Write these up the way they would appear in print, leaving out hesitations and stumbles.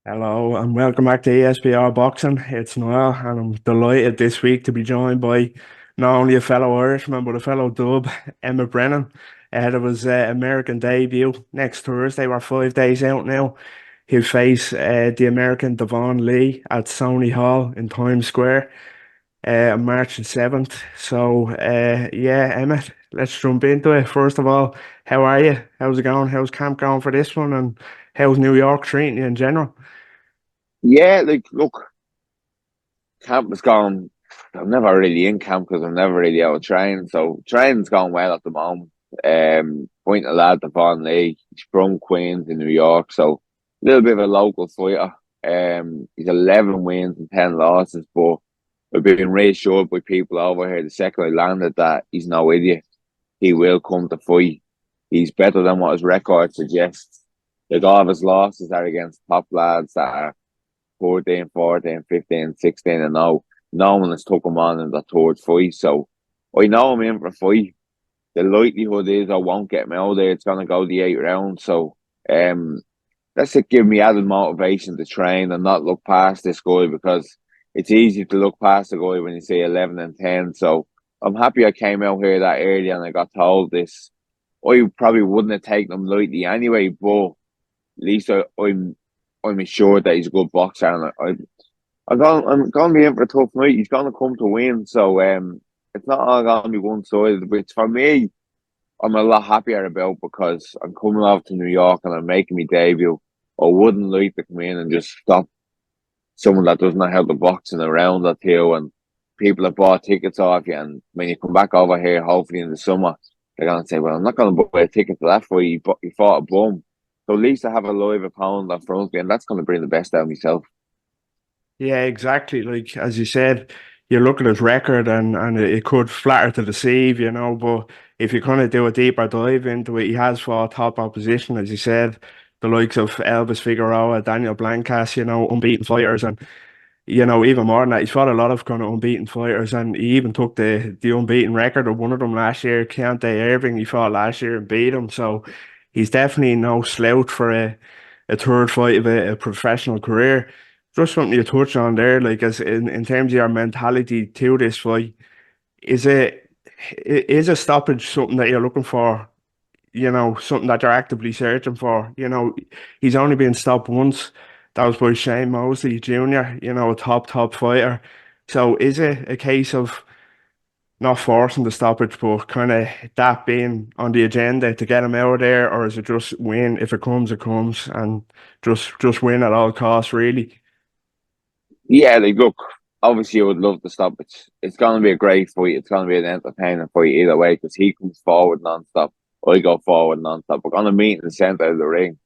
Hello and welcome back to ESPR Boxing. It's Niall and I'm delighted this week to be joined by not only a fellow Irishman but a fellow Dub, Emmet Brennan, ahead of his American debut next Thursday. We're 5 days out now. He'll face the American Devon Lee at Sony Hall in Times Square on March the 7th. Yeah, Emmet, let's jump into it. First of all, how are you? How's it going? How's camp going for this one? And how's New York treating you in general? Yeah, look, camp has gone. I'm never really in camp because I'm never really out training. So training's going well at the moment. Pointing a lad to Vaughan Lee. He's from Queens in New York, so a little bit of a local fighter. He's 11 wins and 10 losses, but I've been reassured by people over here the second I landed that he's no idiot. He will come to fight. He's better than what his record suggests. Like all of his losses are against top lads that are 14, 14, 15, 16, and now no one has took him on in the third fight. So I know I'm in for a fight. The likelihood is I won't get him out there. It's gonna go the 8 rounds. So um that's to give me added motivation to train and not look past this guy because it's easy to look past the guy when you say 11 and 10. So I'm happy I came out here that early and I got told this. I probably wouldn't have taken him lightly anyway, but at least I'm assured that he's a good boxer, and I'm going to be in for a tough night. He's going to come to win, so it's not all going to be one sided. Which for me, I'm a lot happier about because I'm coming off to New York and I'm making my debut. I wouldn't like to come in and just stop someone that doesn't know how to box in a round or two, and people have bought tickets off you. And when you come back over here, hopefully in the summer, they're going to say, "Well, I'm not going to buy a ticket for that for you. You fought a bum." So at least I have a live opponent in front of me, and that's going to bring the best out of myself. Yeah, exactly. Like as you said, you look at his record and it could flatter to deceive, but if you kind of do a deeper dive into it, he has fought top opposition, as you said, the likes of Elvis Figueroa, Daniel Blancas, unbeaten fighters and even more than that, he's fought a lot of kind of unbeaten fighters and he even took the unbeaten record of one of them last year, Keontae Irving, he fought last year and beat him. So he's definitely no slouch for a third fight of a professional career. Just something you touched on there, like as in terms of your mentality to this fight, is it is a stoppage something that you're looking for? Something that you're actively searching for. He's only been stopped once. That was by Shane Mosley Jr., a top fighter. So is it a case of not forcing the stoppage, but kind of that being on the agenda to get him out of there, or is it just win? If it comes, and just win at all costs, really? Yeah, look, obviously I would love to stop it. It's going to be a great fight. It's going to be an entertaining fight either way because he comes forward non-stop. I go forward non-stop. We're going to meet in the centre of the ring.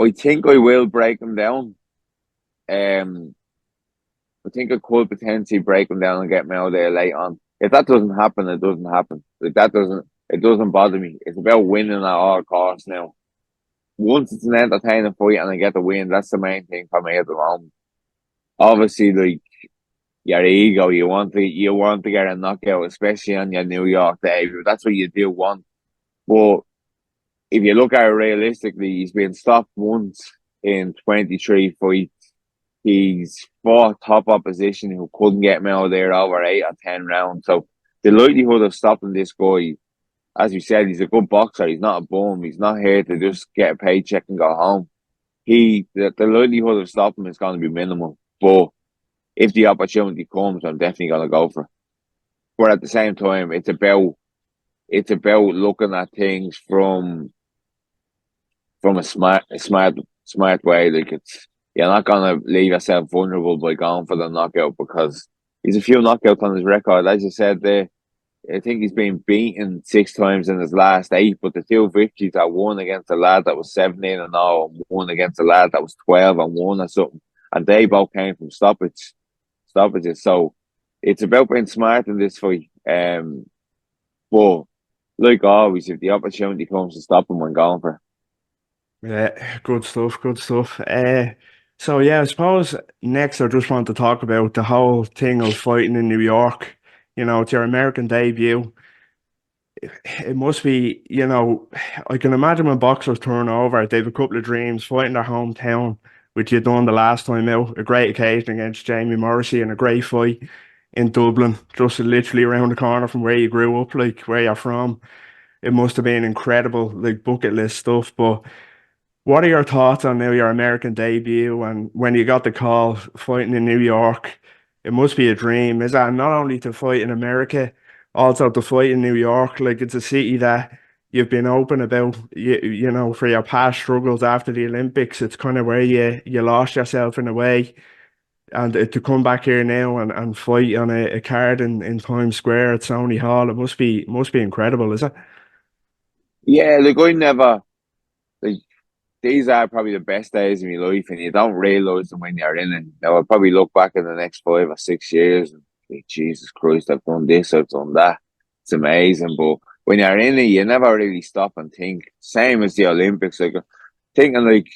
I think I will break him down. Um, I think I could potentially break him down and get me out there late on. If that doesn't happen, it doesn't happen. Like it doesn't bother me. It's about winning at all costs now. Once it's an entertaining fight and I get the win, that's the main thing for me at the moment. Obviously, like your ego, you want to get a knockout, especially on your New York debut. That's what you do want. But if you look at it realistically, he's been stopped once in 23 fights. He's fought top opposition who couldn't get him out of there over 8 or 10 rounds. So the likelihood of stopping this guy, as you said, he's a good boxer. He's not a bum. He's not here to just get a paycheck and go home. The likelihood of stopping is going to be minimal. But if the opportunity comes, I'm definitely going to go for it. But at the same time, it's about looking at things from a smart way. Like you're not gonna leave yourself vulnerable by going for the knockout because he's a few knockouts on his record. As you said there, I think he's been beaten 6 times in his last 8, but the two victories are one against a lad that was 17-0 and one against a lad that was 12-1 or something. And they both came from stoppages. So it's about being smart in this fight. But like always, if the opportunity comes to stop him, I'm going for it. Yeah, good stuff, good stuff. So yeah, I suppose next I just want to talk about the whole thing of fighting in New York. It's your American debut. It must be, I can imagine when boxers turn over, they have a couple of dreams, fighting their hometown, which you done the last time out. A great occasion against Jamie Morrissey and a great fight in Dublin, just literally around the corner from where you grew up, like where you're from. It must have been incredible, like bucket list stuff. But what are your thoughts on now your American debut and when you got the call fighting in New York? It must be a dream, is that not only to fight in America, also to fight in New York? Like it's a city that you've been open about, you know, for your past struggles after the Olympics. It's kind of where you lost yourself in a way. And to come back here now and fight on a card in Times Square at Sony Hall, it must be incredible, is it? Yeah, like I never like these are probably the best days of my life, and you don't realize them when you're in it. Now I'll probably look back in the next 5 or 6 years and think, Jesus Christ, I've done this, I've done that. It's amazing, but when you're in it, you never really stop and think. Same as the Olympics, like thinking like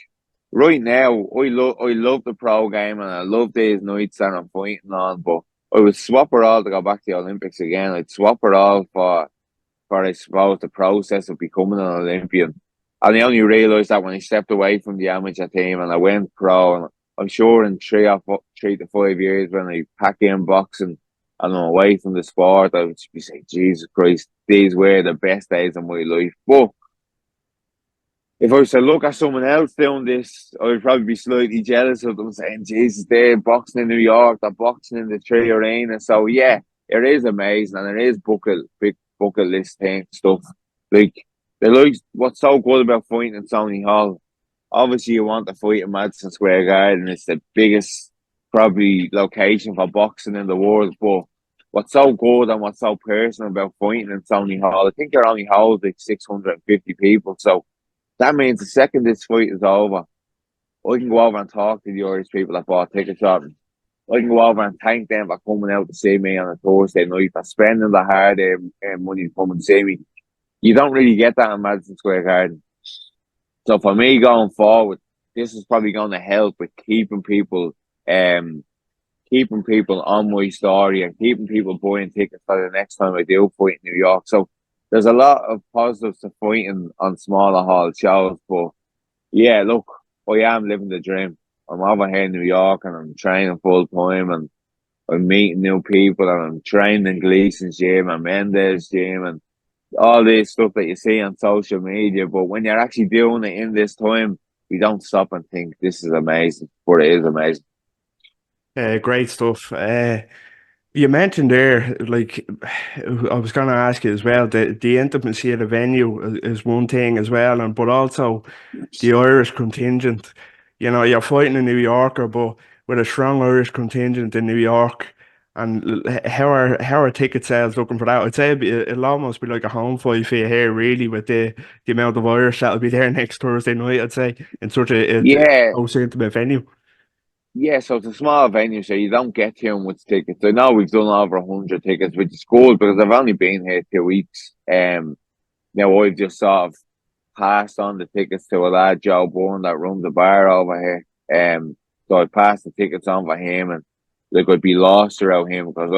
right now, I love the pro game and I love these nights that I'm fighting on, but I would swap it all to go back to the Olympics again. I'd swap it all for I suppose the process of becoming an Olympian. And I only realised that when I stepped away from the amateur team and I went pro. And I'm sure in 3 to 5 years when I pack in boxing and I'm away from the sport, I would be saying, Jesus Christ, these were the best days of my life. But if I was to look at someone else doing this, I would probably be slightly jealous of them saying, Jesus, they're boxing in New York, they're boxing in the Three Arena. So yeah, it is amazing and it is big bucket list thing stuff. Like what's so good about fighting in Sony Hall. Obviously you want to fight in Madison Square Garden. It's the biggest probably location for boxing in the world. But what's so good and what's so personal about fighting in Sony Hall, I think it only holds like 650 people. So that means the second this fight is over, I can go over and talk to the Irish people that bought tickets on me. I can go over and thank them for coming out to see me on a Thursday night, for spending the hard money to come and see me. You don't really get that in Madison Square Garden. So for me going forward, this is probably going to help with um, keeping people on my story and keeping people buying tickets for the next time I do fight in New York. So there's a lot of positives to fighting on smaller hall shows, but yeah, look, I am living the dream. I'm over here in New York and I'm training full time and I'm meeting new people and I'm training in Gleason's gym and Mendes gym and all this stuff that you see on social media. But when you're actually doing it in this time, we don't stop and think this is amazing, but it is amazing. Great stuff. You mentioned there, like, I was going to ask you as well, the intimacy of the venue is one thing as well, and but also the Irish contingent. You know, you're fighting a New Yorker, but with a strong Irish contingent in New York, and how are ticket sales looking for that? I'd say it'll almost be like a home fight for you here, really, with the amount of Irish that'll be there next Thursday night. I'd say in such a Yeah, close intimate venue. yeah, so it's a small venue, so you don't get too much tickets. I know we've done over 100 tickets, which is good because I've only been here 2 weeks. Now I've just sort of passed on the tickets to a lad, Joe Bourne, that runs the bar over here. So I passed the tickets on for him, and like I'd be lost without him because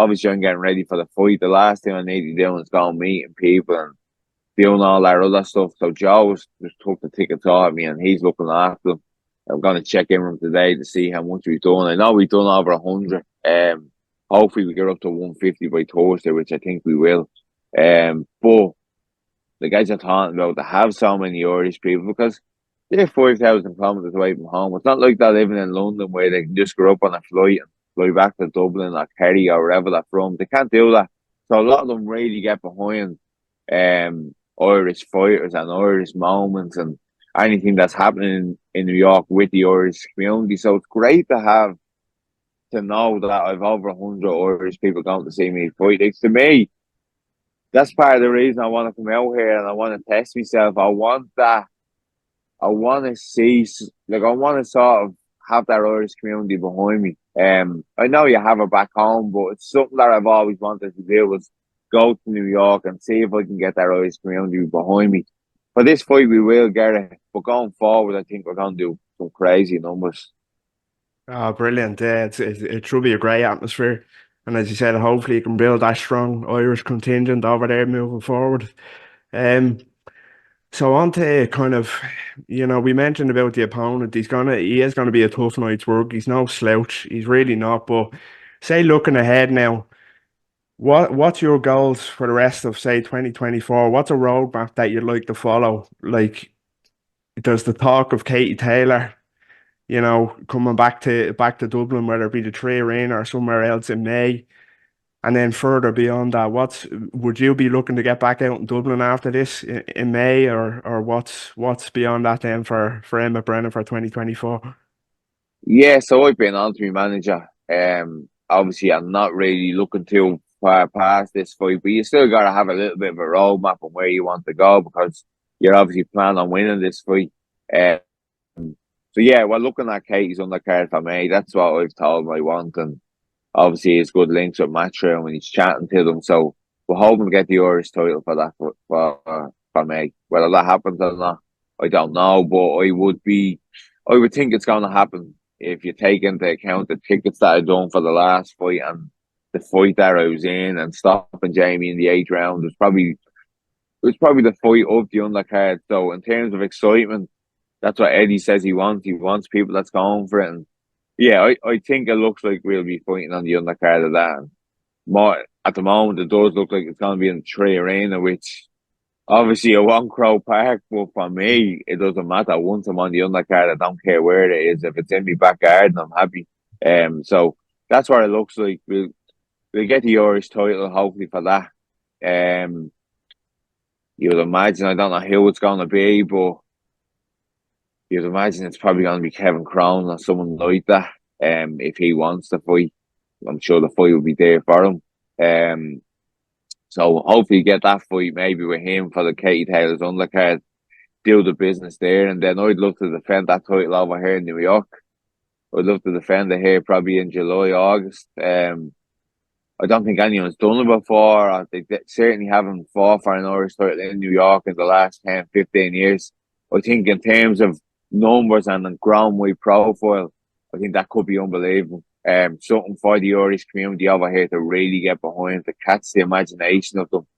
I'm getting ready for the fight. The last thing I need to do is go and meeting people and doing all that other stuff. So Joe just took the tickets off me, and he's looking after them. I'm going to check in with him today to see how much we've done. I know we've done over 100. Hopefully we get up to 150 by Thursday, which I think we will. But the guys are talking about to have so many Irish people because they're 5,000 kilometres away from home. It's not like they're living in London where they can just go up on a flight and fly back to Dublin or Kerry or wherever they're from. They can't do that. So a lot of them really get behind Irish fighters and Irish moments and anything that's happening in New York with the Irish community. So it's great to know that I've over 100 Irish people going to see me fight. Like, to me, that's part of the reason I want to come out here and I want to test myself. I want that. I want to see, like, I want to sort of have that Irish community behind me. I know you have it back home, but it's something that I've always wanted to do was go to New York and see if I can get that Irish community behind me. For this fight, we will get it, but going forward, I think we're going to do some crazy numbers. Oh, brilliant. Yeah, it should be a great atmosphere. And as you said, hopefully you can build that strong Irish contingent over there moving forward. Um, So on to kind of, we mentioned about the opponent. He is gonna be a tough night's work. He's no slouch. He's really not. But say looking ahead now, what's your goals for the rest of say 2024? What's a roadmap that you'd like to follow? Like, there's the talk of Katie Taylor, coming back to Dublin, whether it be the Tree Arena or somewhere else in May. And then further beyond that, would you be looking to get back out in Dublin after this in May, or what's beyond that then for Emmet Brennan for 2024? Yeah, so I've been on to my manager. Obviously, I'm not really looking too far past this fight, but you still got to have a little bit of a roadmap on where you want to go because you're obviously planning on winning this fight. Um, so yeah, we're looking at Katie's undercard for me. That's what I've told him I want, and obviously he's good links with Matchroom when he's chatting to them. So we're hoping to get the Irish title for that for me. Whether that happens or not, I don't know, but I would think it's going to happen if you take into account the tickets that I done for the last fight and the fight that I was in and stopping Jamie in the eighth round it was probably the fight of the undercard. So in terms of excitement, that's what Eddie says he wants. He wants people that's going for it. And yeah, I think it looks like we'll be fighting on the undercard of that. And more at the moment, it does look like it's going to be in the Tree Arena, which obviously a one Crow Park. But for me, it doesn't matter. Once I'm on the undercard, I don't care where it is. If it's in my back garden, I'm happy. So that's what it looks like. We'll get the Irish title hopefully for that. Um, you would imagine I don't know who it's going to be, but you'd imagine it's probably going to be Kevin Crown or someone like that. If he wants to fight, I'm sure the fight will be there for him. Um, so hopefully get that fight maybe with him for the Katie Taylor's undercard, do the business there, and then I'd love to defend that title over here in New York. I'd love to defend it here probably in July, August. I don't think anyone's done it before. They certainly haven't fought for an Irish title in New York in the last 10, 15 years. I think in terms of numbers and the ground-wide profile, I think that could be unbelievable. Something for the Irish community over here to really get behind, to catch the imagination of them.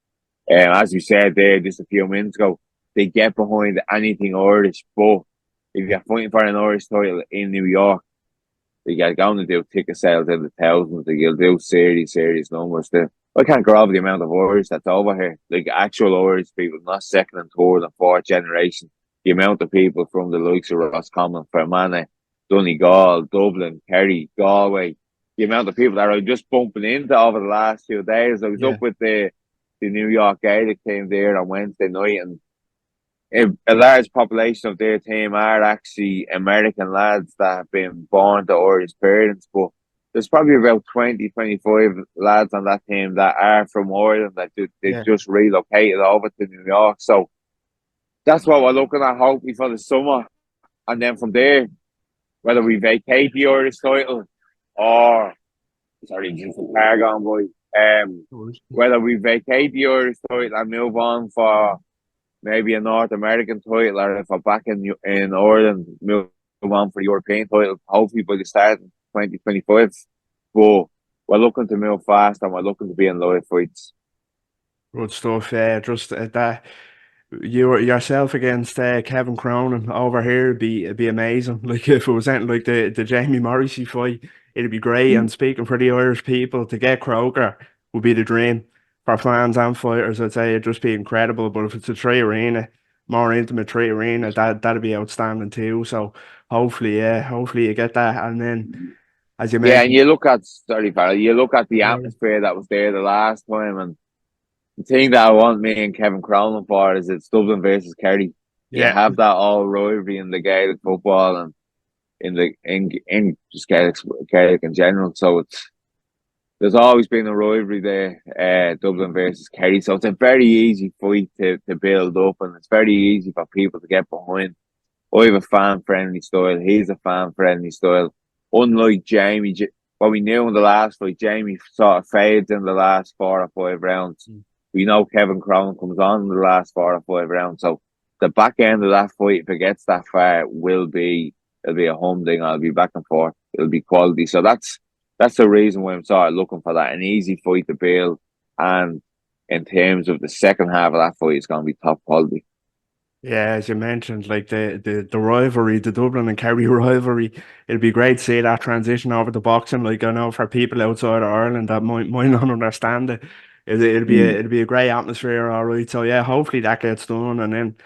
As you said there just a few minutes ago, they get behind anything Irish. But if you're fighting for an Irish title in New York, you're going to do ticket sales in the thousands. Like you'll do serious, serious numbers. I can't grab the amount of Irish that's over here. Like actual Irish people, not second and third and fourth generation. The amount of people from the likes of Roscommon, Fermanagh, Donegal, Dublin, Kerry, Galway. The amount of people that are just bumping into over the last few days. I was up Yeah, with the New York Gaelic team there on Wednesday night, and a large population of their team are actually American lads that have been born to Irish parents, but there's probably about 20, 25 lads on that team that are from Ireland that they've yeah, just relocated over to New York. So that's what we're looking at, hopefully, for the summer. And then from there, whether we vacate the Irish title or, sorry, just a car going by, whether we vacate the Irish title and move on for maybe a North American title, or if we're back in Ireland, move on for the European title, hopefully by the start of 2025. But we're looking to move fast and we're looking to be in live fights. good stuff. Yeah, just that yourself against Kevin Cronin over here would be amazing. Like if it was anything like the Jamie Morrissey fight, it'd be great. And speaking for the Irish people, to get Croker would be the dream for fans and fighters. I'd say it'd just be incredible. But if it's a Tree Arena, more intimate Tree Arena, that'd be outstanding too. So hopefully, yeah, hopefully you get that. And then, as you Yeah, and mentioned, you look at, sorry, Farrell, you look at the yeah, atmosphere that was there the last time, and the thing that I want me and Kevin Cronin for is it's Dublin versus Kerry. You yeah, have that all rivalry in the Gaelic football and in just Gaelic in general. So there's always been a rivalry there, Dublin versus Kerry. So it's a very easy fight to build up, and it's very easy for people to get behind. I have a fan friendly style. He's a fan friendly style. Unlike Jamie, what we knew in the last fight, Jamie sort of fades in the last 4 or 5 rounds. We know Kevin Cronin comes on in the last 4 or 5 rounds. So the back end of that fight, if it gets that far, it'll be a humding. I'll be back and forth. It'll be quality. So that's the reason why I'm sort of looking for that. An easy fight to build. And in terms of the second half of that fight, it's going to be top quality. Yeah, as you mentioned, like the rivalry, the Dublin and Kerry rivalry, it'd be great to see that transition over to boxing. Like I know for people outside of Ireland that might not understand it, Mm. it'd be a great atmosphere, all right. So yeah, hopefully that gets done, and then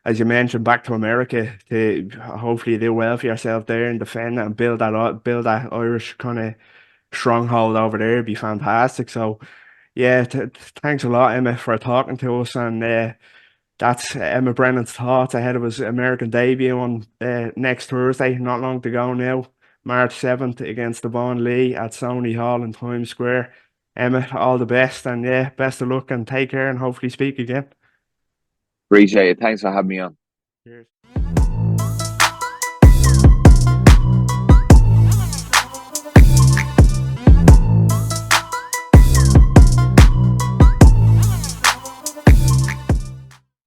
as you mentioned, back to America to hopefully you do well for yourself there and defend it and build that Irish kind of stronghold over there. It'd be fantastic. So yeah, thanks a lot, Emma, for talking to us and. That's Emmet Brennan's thoughts ahead of his American debut on next Thursday, not long to go now, March 7th against Devon Lee at Sony Hall in Times Square. Emmet, all the best and yeah, best of luck and take care and hopefully speak again. Appreciate it. Thanks for having me on. Cheers.